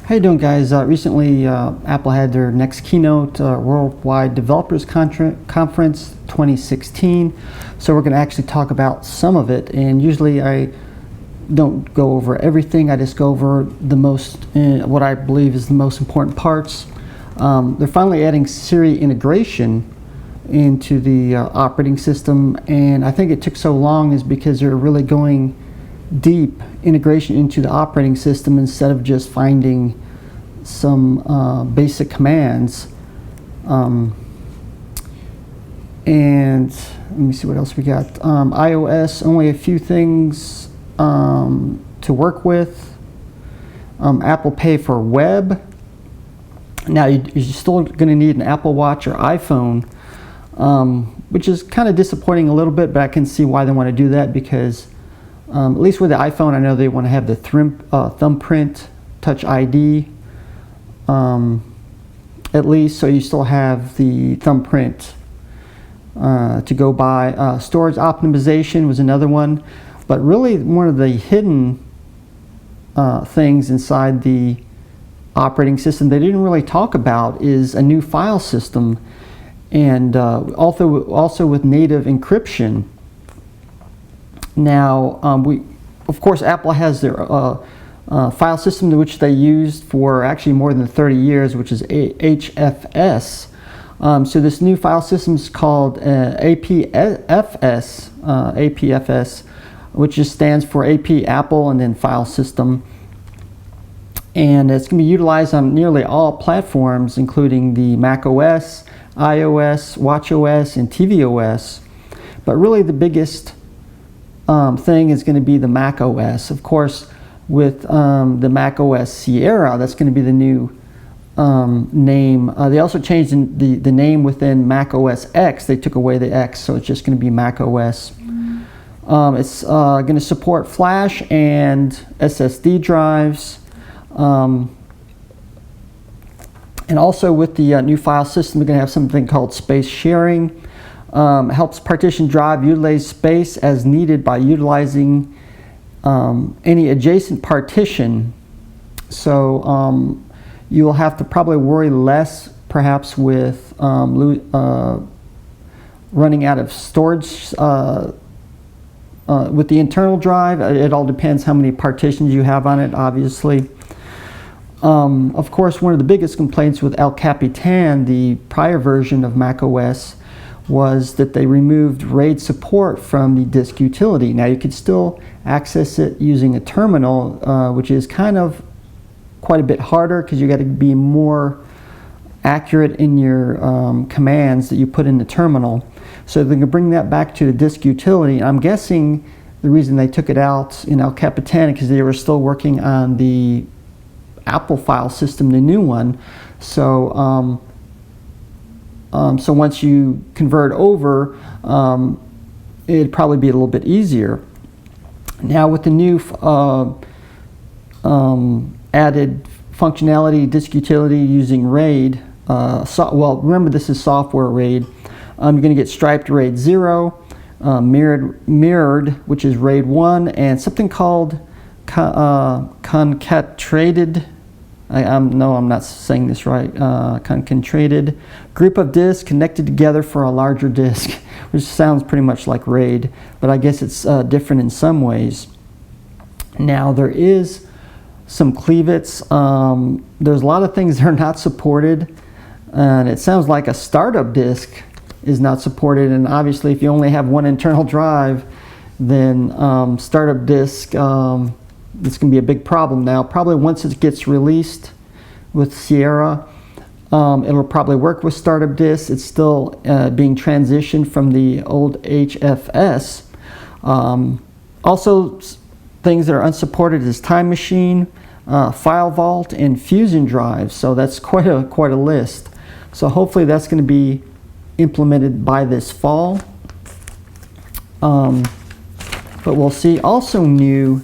How you doing, guys? Recently, Apple had their next keynote, Worldwide Developers Conference 2016. So we're going to actually talk about some of it. And usually I don't go over everything. I just go over the most, what I believe is the most important parts. They're finally adding Siri integration into the operating system. And I think it took so long is because they're really going deep integration into the operating system instead of just finding some basic commands. And let me see what else we got. iOS, only a few things to work with. Apple Pay for web. Now you're still going to need an Apple Watch or iPhone, which is kind of disappointing a little bit, but I can see why they want to do that because at least with the iPhone, I know they want to have the thumbprint Touch ID, at least, so you still have the thumbprint to go by. Storage optimization was another one, but really one of the hidden things inside the operating system they didn't really talk about is a new file system, and also with native encryption. Now, of course, Apple has their file system which they used for actually more than 30 years, which is HFS. So this new file system is called APFS, which just stands for AP Apple and then File System. And it's going to be utilized on nearly all platforms, including the macOS, iOS, watchOS, and tvOS. But really the biggest thing is going to be the macOS. Of course, with the macOS Sierra, that's going to be the new name. They also changed the name within macOS X. They took away the X, so it's just going to be macOS. It's going to support flash and SSD drives. And also with the new file system, we're going to have something called space sharing. Helps partition drive utilize space as needed by utilizing any adjacent partition. So you will have to probably worry less perhaps with running out of storage with the internal drive. It all depends how many partitions you have on it, obviously. Of course, one of the biggest complaints with El Capitan, the prior version of macOS, was that they removed RAID support from the disk utility. Now you could still access it using a terminal, which is kind of quite a bit harder because you got to be more accurate in your commands that you put in the terminal. So they're going to bring that back to the disk utility. I'm guessing the reason they took it out in El Capitan because they were still working on the Apple file system, the new one. So so once you convert over, it'd probably be a little bit easier. Now with the new added functionality, disk utility using RAID, well, remember this is software RAID. You're going to get striped RAID 0, mirrored, which is RAID 1, and something called concatenated. No, I'm not saying this right. Concatenated group of disks connected together for a larger disk, which sounds pretty much like RAID, but I guess it's different in some ways. Now there is some cleavets. There's a lot of things that are not supported, and it sounds like a startup disk is not supported. And obviously, if you only have one internal drive, then startup disk. It's going to be a big problem now. Probably once it gets released with Sierra, it'll probably work with startup disk. It's still being transitioned from the old HFS. Also, things that are unsupported is Time Machine, File Vault, and Fusion drives. So that's quite a list. So hopefully that's going to be implemented by this fall. But we'll see. Also new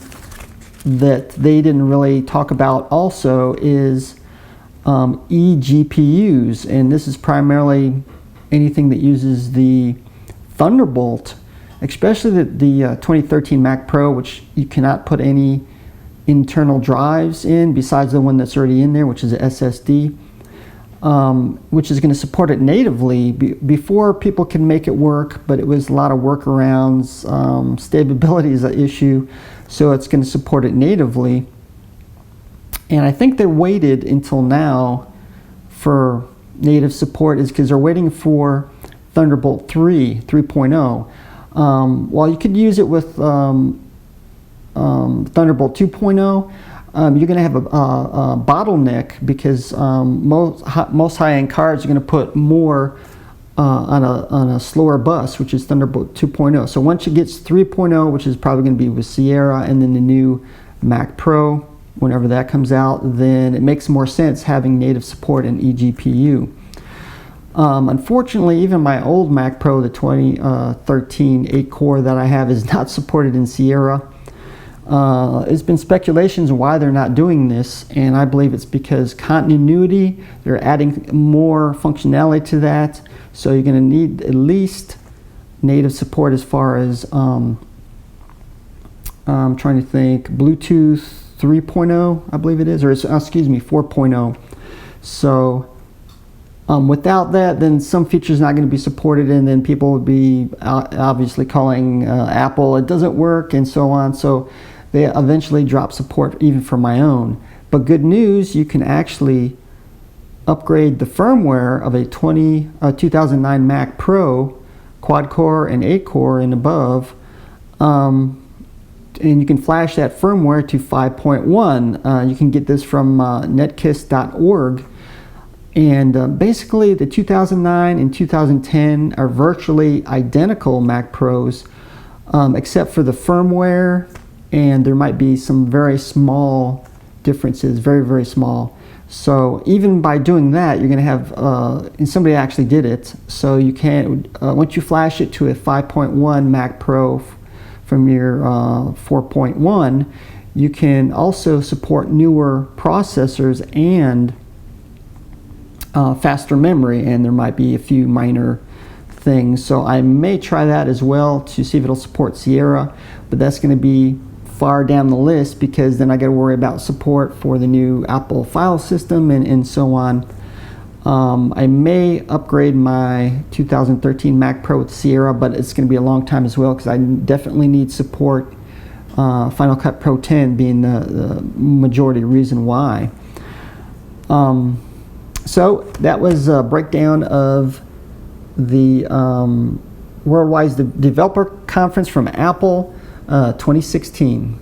that they didn't really talk about also is eGPUs, and this is primarily anything that uses the Thunderbolt, especially the 2013 Mac Pro, which you cannot put any internal drives in besides the one that's already in there, which is a SSD, which is going to support it natively. Before, people can make it work, but it was a lot of workarounds. Stability is an issue, so it's going to support it natively. And I think they waited until now for native support is because they're waiting for Thunderbolt 3.0. While you could use it with Thunderbolt 2.0, you're going to have a bottleneck because most high-end cards are going to put more on a slower bus, which is Thunderbolt 2.0. So once it gets 3.0, which is probably going to be with Sierra and then the new Mac Pro, whenever that comes out, then it makes more sense having native support in eGPU. Unfortunately, even my old Mac Pro, the 2013 8-core that I have, is not supported in Sierra. There's been speculations why they're not doing this, and I believe it's because continuity. They're adding more functionality to that, so you're going to need at least native support as far as I'm trying to think, Bluetooth 3.0, I believe it is, or excuse me, 4.0. So without that, then some features not going to be supported, and then people would be obviously calling Apple, it doesn't work, and so on. So they eventually drop support even for my own. But good news, you can actually upgrade the firmware of a 2009 Mac Pro, quad-core and 8-core and above, and you can flash that firmware to 5.1. You can get this from netkiss.org. And basically, the 2009 and 2010 are virtually identical Mac Pros, except for the firmware, and there might be some very small differences, very, very small. So even by doing that, you're going to have, and somebody actually did it, so you can, once you flash it to a 5.1 Mac Pro from your 4.1, you can also support newer processors and faster memory, and there might be a few minor things. So I may try that as well to see if it'll support Sierra, but that's going to be far down the list because then I got to worry about support for the new Apple file system and so on. I may upgrade my 2013 Mac Pro with Sierra, but it's going to be a long time as well because I definitely need support. Final Cut Pro 10 being the majority reason why. So that was a breakdown of the Worldwide Developer Conference from Apple 2016.